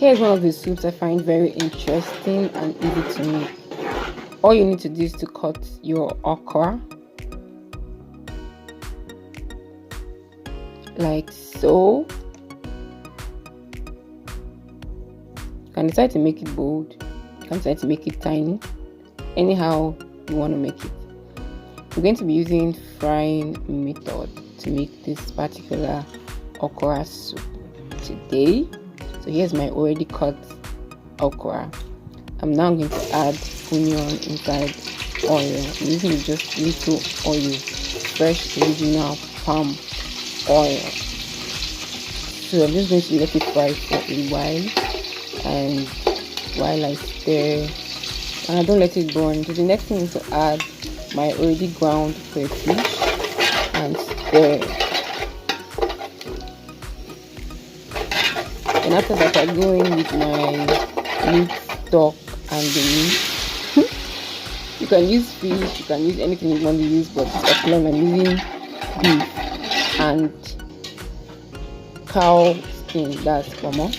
Here's one of the soups I find very interesting and easy to make. All you need to do is to cut your okra like so. You can decide to make it bold, you can decide to make it tiny, anyhow you want to make it. We're going to be using frying method to make this particular okra soup today. So here's my already cut okra. I'm now going to add onion inside oil. I'm using just little oil, fresh original palm oil. So I'm just going to let it fry for a while, and while I stir, and I don't let it burn. So the next thing is to add my already ground crayfish and stir. And after that, I go in with my meat stock and the meat. You can use fish, you can use anything you want to use, but this particular I'm using beef and cow skin, that's pomo.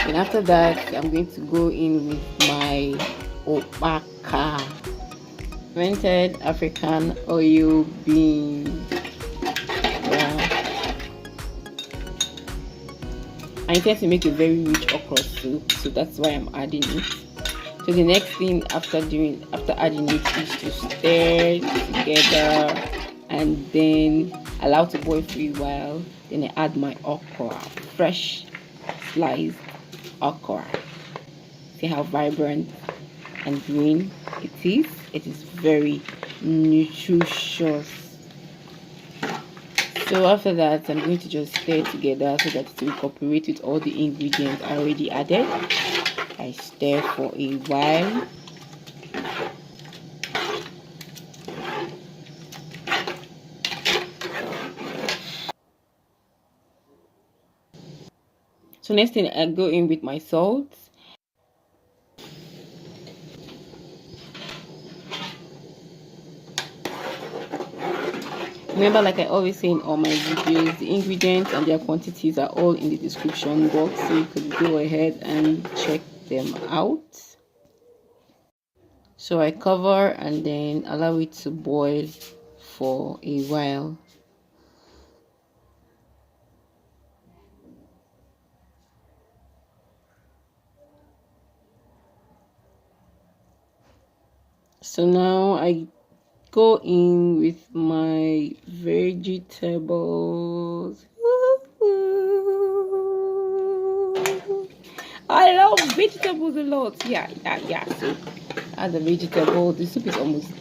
And after that, I'm going to go in with my Okra, fermented African oil beans. Yeah. I intend to make a very rich okra soup, so that's why I'm adding it. So the next thing after adding it is to stir together and then allow to boil for a while. Then I add my okra, fresh sliced okra. See how vibrant and green it is. It is very nutritious. So after that, I'm going to just stir together so that it will cooperate with all the ingredients I already added. I stir for a while. So next thing, I go in with my salt. Remember, like I always say in all my videos, the ingredients and their quantities are all in the description box, so you could go ahead and check them out. So I cover and then allow it to boil for a while. So now I go in with my vegetables. I love vegetables a lot. Yeah. So add the vegetable. The soup is almost,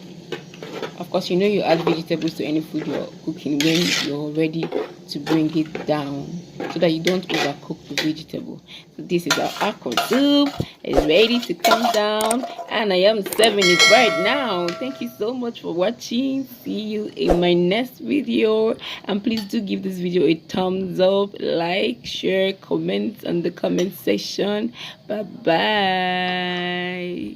of course, you know, you add vegetables to any food you're cooking when you're ready to bring it down, so that you don't overcook the vegetable. So this is our okra soup. It's ready to come down, and I am serving it right now. Thank you so much for watching. See you in my next video, and please do give this video a thumbs up, like, share, comment on the comment section. Bye bye.